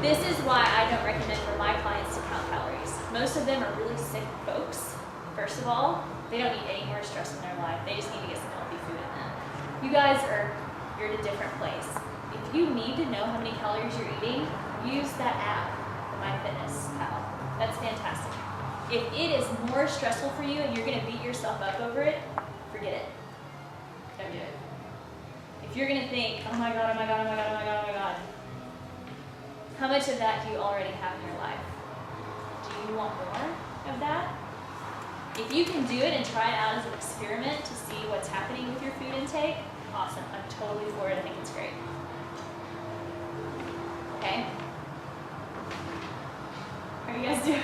This is why I don't recommend for my clients to count calories. Most of them are really sick folks. First of all, they don't need any more stress in their life. They just need to get some healthy food in them. You guys you're at a different place. If you need to know how many calories you're eating, use that app, the MyFitnessPal. That's fantastic. If it is more stressful for you and you're gonna beat yourself up over it, forget it. Don't do it. If you're gonna think, oh my God, oh my God, oh my God, oh my God, oh my God, how much of that do you already have in your life? Do you want more of that? If you can do it and try it out as an experiment to see what's happening with your food intake, awesome. I'm totally for it. I think it's great. Okay? How are you guys doing?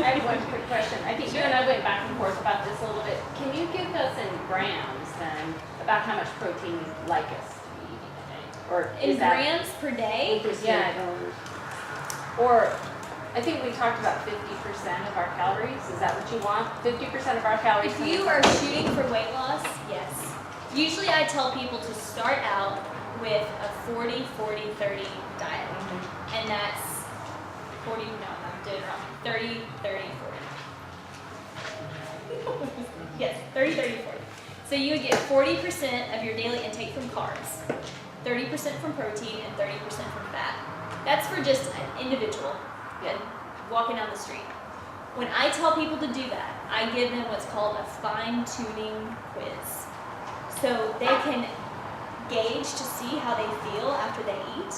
I have one quick question. I think you and I went back and forth about this a little bit. Can you give us in grams then about how much protein you'd like us to be eating a day? Or in grams per day? Yeah. Or I think we talked about 50% of our calories. Is that what you want? 50% of our calories? If you are shooting for weight loss, yes. Usually I tell people to start out with a 40, 40, 30 diet. And that's 40, no, I did it wrong. 30, 30, 40. Yes, 30, 30, 40. So you would get 40% of your daily intake from carbs, 30% from protein, and 30% from fat. That's for just an individual walking down the street. When I tell people to do that, I give them what's called a fine-tuning quiz. So they can gauge to see how they feel after they eat.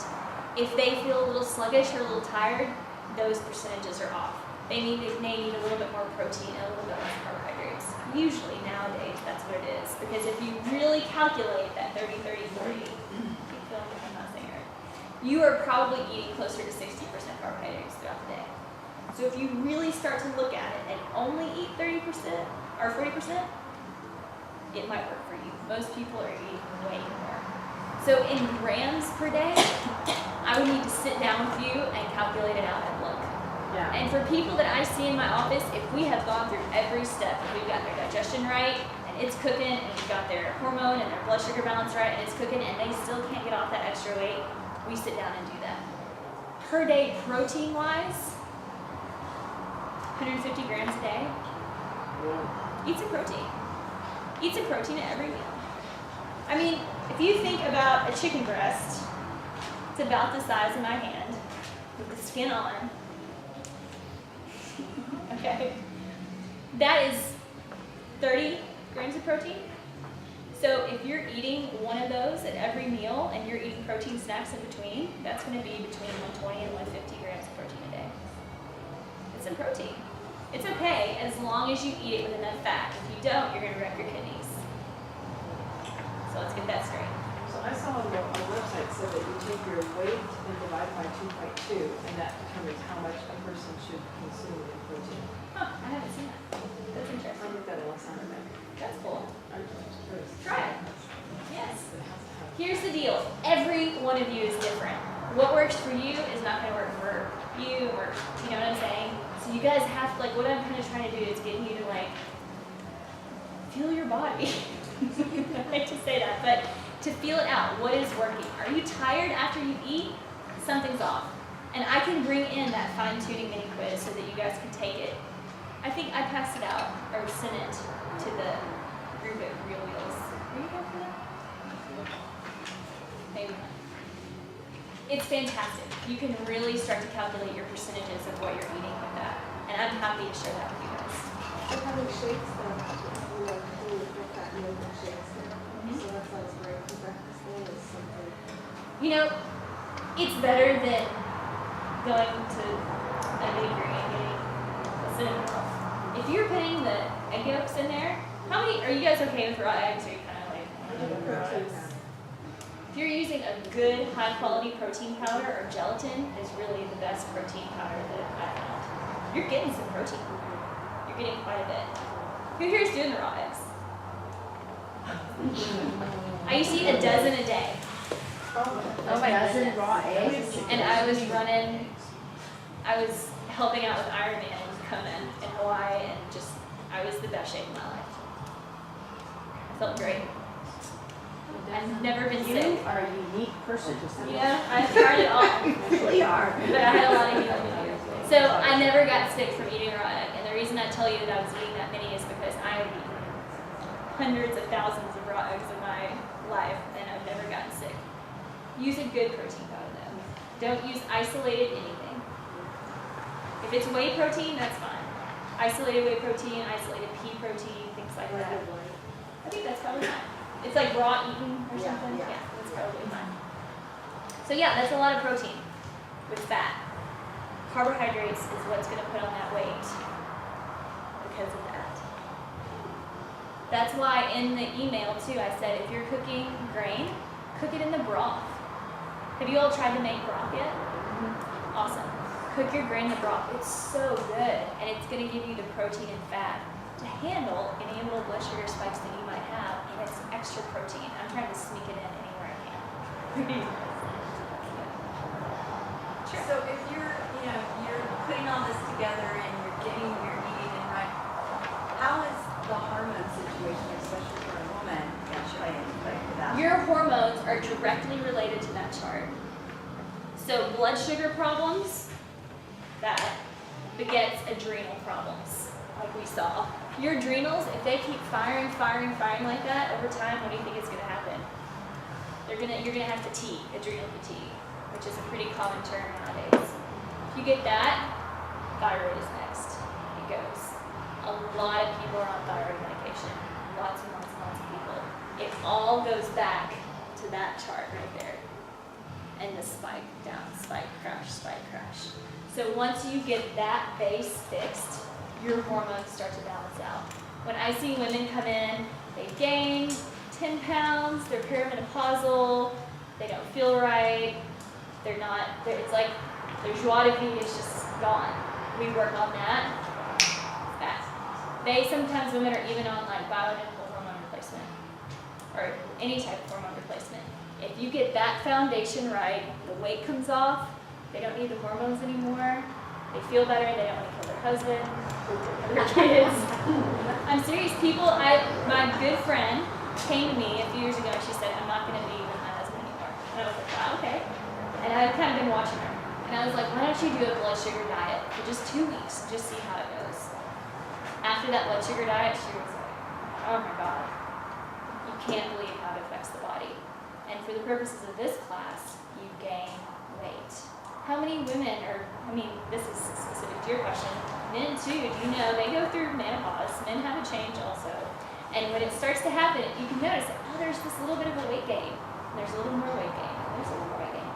If they feel a little sluggish or a little tired, those percentages are off. They need a little bit more protein and a little bit less carbohydrates. Usually nowadays that's what it is. Because if you really calculate that 30, 30, 40, you are probably eating closer to 60% carbohydrates throughout the day. So if you really start to look at it and only eat 30% or 40%, it might work for you. Most people are eating way more. So in grams per day, I would need to sit down with you and calculate it out and look. Yeah. And for people that I see in my office, if we have gone through every step, if we've got their digestion right, and it's cooking, and we've got their hormone and their blood sugar balance right, and it's cooking, and they still can't get off that extra weight, we sit down and do that. Per day, protein-wise, 150 grams a day. Eat some protein. Eat some protein at every meal. I mean, if you think about a chicken breast, it's about the size of my hand, with the skin on. Okay? That is 30 grams of protein. So if you're eating one of those at every meal and you're eating protein snacks in between, that's going to be between 120 and 150 grams of protein a day. It's some protein. It's okay as long as you eat it with enough fat. If you don't, you're going to wreck your kidneys. So let's get that straight. So I saw on the website said that you take your weight and divide by 2.2, and that determines how much a person should consume in protein. Huh, I haven't seen that. That's I interesting. looked at it last time I met. That's cool. I'm just curious. Try it. Yes. It has to have. Here's the deal. Every one of you is different. What works for you is not going to work for you, or you know what I'm saying? So you guys have to, like, what I'm kind of trying to do is get you to, like, feel your body. I hate to say that, but to feel it out. What is working? Are you tired after you eat? Something's off. And I can bring in that fine-tuning mini quiz so that you guys can take it. I think I passed it out, or sent it to the group at Real Wheels. Were you there for that? Maybe not. It's fantastic. You can really start to calculate your percentages of what you're eating with that. And I'm happy to share that with you guys. We're having shakes then. We like fat yogurt shakes then. So that sounds great for breakfast then is something. You know, it's better than going to a bakery and getting a cinnamon roll. If you're putting the egg yolks in there, how many, are you guys okay with raw eggs, or are you kind of like, if you're using a good high quality protein powder, or gelatin is really the best protein powder that I found. You're getting some protein. You're getting quite a bit. Who here is doing the raw eggs? I used to eat a dozen a day. Oh my goodness. Raw eggs? And I was helping out with Ironman in Kona in Hawaii, and just, I was the best shape of my life. I felt great. I've never been You sick. are a unique person. Yeah, I've tried it all. You really are. But I had a lot of healing to do. So I never got sick from eating raw egg. And the reason I tell you that I was eating that many is because I have eaten hundreds of thousands of raw eggs in my life, and I've never gotten sick. Use a good protein powder though. Don't use isolated anything. If it's whey protein, that's fine. Isolated whey protein, isolated pea protein, things like that. I think that's probably fine. It's like raw eaten or something. Yeah, that's probably fine. So yeah, that's a lot of protein with fat. Carbohydrates is what's going to put on that weight because of that. That's why in the email too, I said if you're cooking grain, cook it in the broth. Have you all tried to make broth yet? Awesome. Cook your grain in the broth. It's so good, and it's going to give you the protein and fat to handle any little blood sugar spikes that you might have, and it's extra protein. I'm trying to sneak it in anywhere I can. Sure. So if you're, you're putting all this together and you're eating in right, how is the hormone situation, especially for a woman, play into that? Your hormones are directly related to that chart. So blood sugar problems, that begets adrenal problems, like we saw. Your adrenals, if they keep firing like that over time, what do you think is going to happen? You're gonna have fatigue, adrenal fatigue, which is a pretty common term nowadays. If you get that, thyroid is next. It goes. A lot of people are on thyroid medication. Lots and lots and lots of people. It all goes back to that chart right there. And the spike down, spike, crash, spike, crash. So once you get that base fixed, your hormones start to balance out. When I see women come in, they gain 10 pounds, they're perimenopausal, they don't feel right, it's like their joie de vivre is just gone. We work on that fast. Sometimes women are even on like bioidentical hormone replacement or any type of hormone replacement. If you get that foundation right, the weight comes off, they don't need the hormones anymore, they feel better, they don't want to kill their husband, their kids. I'm serious, my good friend came to me a few years ago and she said, I'm not going to be with my husband anymore. And I was like, wow, okay. And I've kind of been watching her. And I was like, why don't you do a blood sugar diet for just 2 weeks and just see how it goes. After that blood sugar diet, she was like, oh my God, you can't believe how it affects the body. And for the purposes of this class, you gain weight. How many women this is specific to your question, men too, they go through menopause. Men have a change also. And when it starts to happen, you can notice that, there's this little bit of a weight gain. And there's a little more weight gain. And there's a little more weight gain.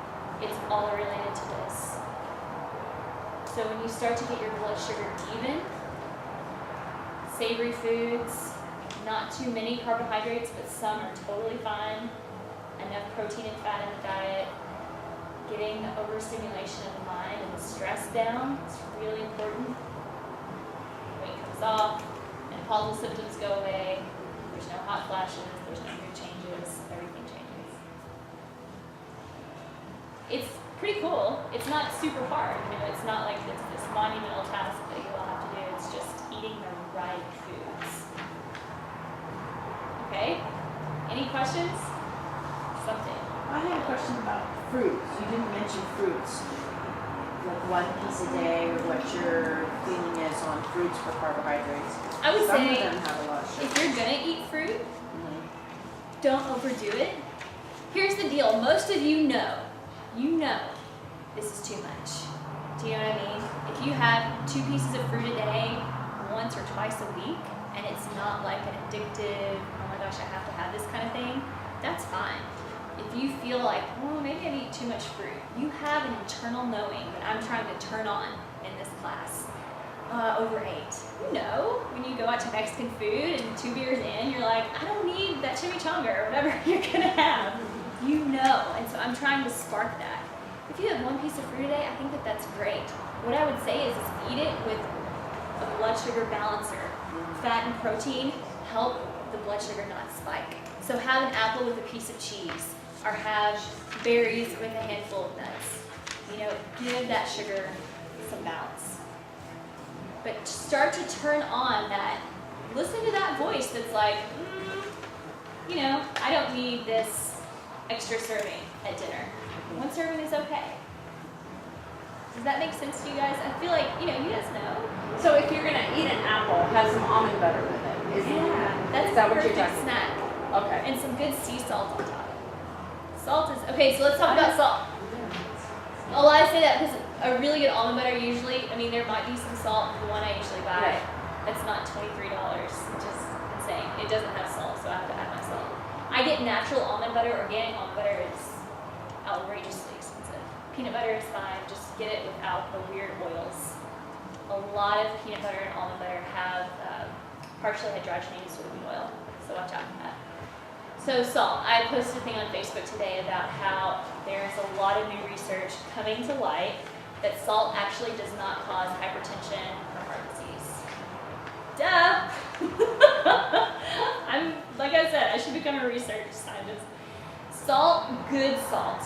It's all related to this. So when you start to get your blood sugar even, savory foods, not too many carbohydrates, but some are totally fine. Enough protein and fat in the diet. Getting the overstimulation of the mind and the stress down is really important. Weight comes off, menopausal symptoms go away, there's no hot flashes, there's no mood changes, everything changes. It's pretty cool. It's not super hard, it's not like this monumental task that you all have to do, it's just eating the right foods. Okay? Any questions? Something. I had a question about fruits. You didn't mention fruits. Like 1 piece a day, or what your feeling is on fruits for carbohydrates. I would Some say of them have a lot of sugar. if you're gonna eat fruit, don't overdo it. Here's the deal. Most of you know this is too much. Do you know what I mean? If you have 2 pieces of fruit a day, once or twice a week, and it's not like an addictive, oh my gosh, I have to have this kind of thing, that's fine. If you feel like, maybe I eat too much fruit, you have an internal knowing that I'm trying to turn on in this class. Overate. When you go out to Mexican food and 2 beers in, you're like, I don't need that chimichanga or whatever you're gonna have. And so I'm trying to spark that. If you have 1 piece of fruit a day, I think that's great. What I would say is eat it with a blood sugar balancer. Fat and protein help the blood sugar not spike. So have an apple with a piece of cheese, or have berries with a handful of nuts. Give that sugar some balance. But start to turn on that, listen to that voice that's like, you know, I don't need this extra serving at dinner. One serving is okay. Does that make sense to you guys? I feel like, you know, you guys know. So if you're gonna eat an apple, have some almond butter with it. That's Is that a what you're perfect talking snack. Okay. And some good sea salt on top. Salt is, okay, so let's talk about salt. Oh, I say that because a really good almond butter usually, I mean, there might be some salt. The one I usually buy, it's not $23, which is insane. It doesn't have salt, so I have to add my salt. I get natural almond butter. Organic almond butter is outrageously expensive. Peanut butter is fine. Just get it without the weird oils. A lot of peanut butter and almond butter have partially hydrogenated soybean oil, so watch out for that. So salt, I posted a thing on Facebook today about how there's a lot of new research coming to light that salt actually does not cause hypertension or heart disease. Duh! Like I said, I should become a research scientist. Salt, good salt.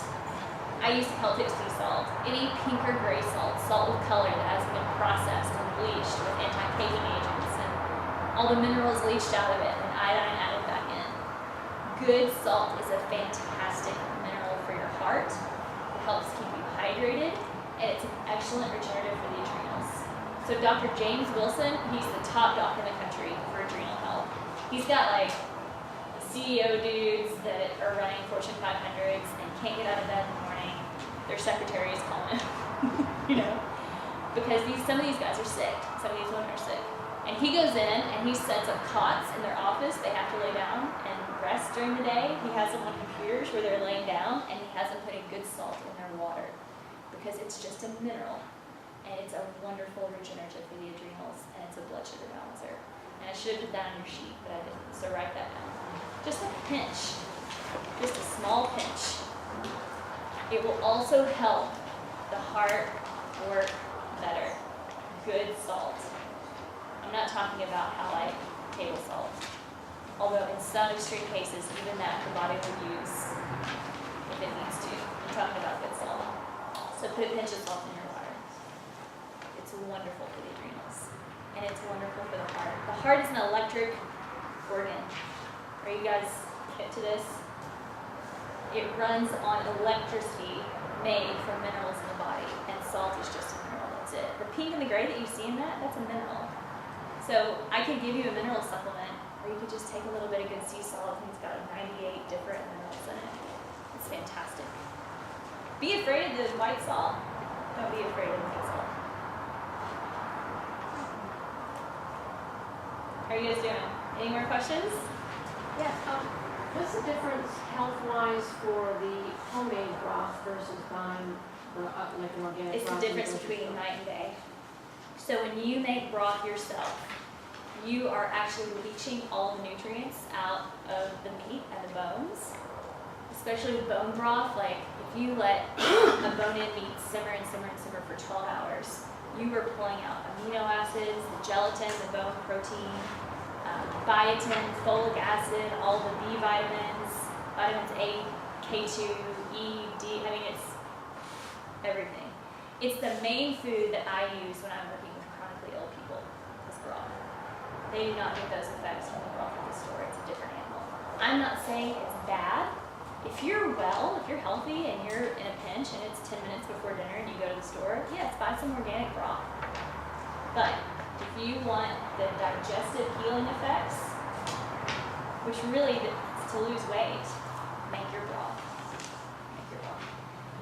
I use Celtic sea salt. Any pink or gray salt, salt with color that hasn't been processed and bleached with anti-caking agents and all the minerals leached out of it and iodine added back in. Good salt is a fantastic mineral for your heart. It helps keep you hydrated, and it's an excellent regenerative for the adrenals. So Dr. James Wilson, he's the top doc in the country for adrenal health. He's got like CEO dudes that are running Fortune 500s and can't get out of bed in the morning. Their secretaries call him, you know, because some of these guys are sick. Some of these women are sick. And he goes in and he sets up cots in their office. They have to lay down and rest during the day. He has them on computers where they're laying down, and he has them putting good salt in their water because it's just a mineral, and it's a wonderful regenerative for the adrenals, and it's a blood sugar balancer. And I should have put that on your sheet, but I didn't, so write that down. Just a pinch, just a small pinch. It will also help the heart work better. Good salt. I'm not talking about how like table salt. Although in some extreme cases, even that the body will use if it needs to. I'm talking about good salt. So put a pinch of salt in your water. It's wonderful for the adrenals. And it's wonderful for the heart. The heart is an electric organ. Are you guys hip to this? It runs on electricity made from minerals in the body. And salt is just a mineral, that's it. The pink and the gray that you see in that, that's a mineral. So I could give you a mineral supplement, or you could just take a little bit of good sea salt, and it's got 98 different minerals in it. It's fantastic. Be afraid of the white salt. Don't be afraid of the white salt. How are you guys doing? Any more questions? Yeah. What's the difference health-wise for the homemade broth versus buying like an organic It's the broth? difference between night and day. So when you make broth yourself, you are actually leaching all the nutrients out of the meat and the bones. Especially with bone broth, like if you let a bone-in meat simmer and simmer and simmer for 12 hours, you are pulling out amino acids, the gelatin, the bone protein, biotin, folic acid, all the B vitamins, vitamins A, K2, E, D, I mean it's everything. It's the main food that I use when I'm working with chronically ill people, is broth. They do not get those effects from the broth at the store, it's a different animal. I'm not saying it's bad. If you're well, if you're healthy and you're in a pinch and it's 10 minutes before dinner and you go to the store, yes, buy some organic broth. But if you want the digestive healing effects, which really is to lose weight, make your broth. Make your broth.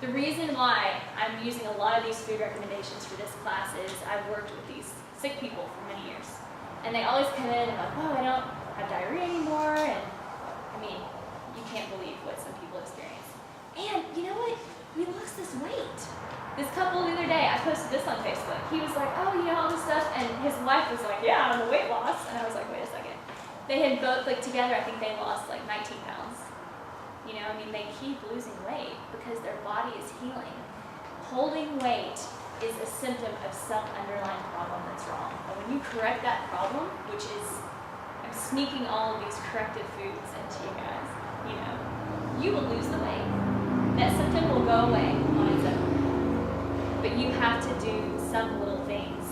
The reason why I'm using a lot of these food recommendations for this class is I've worked with these sick people for many years. And they always come in and like, oh, I don't have diarrhea anymore. And I mean, you can't believe what some people experience. And you know what? We lost this weight. This couple the other day, I posted this on Facebook. He was like, oh, you know, all this stuff. And his wife was like, yeah, I'm a weight loss. And I was like, wait a second. They had both, like together, I think they lost like 19 pounds. You know, I mean, they keep losing weight because their body is healing. Holding weight is a symptom of some underlying problem that's wrong. And when you correct that problem, which is, I'm sneaking all of these corrective foods into you guys, you know, you will lose the weight. That symptom will go away on its own. But you have to do some little things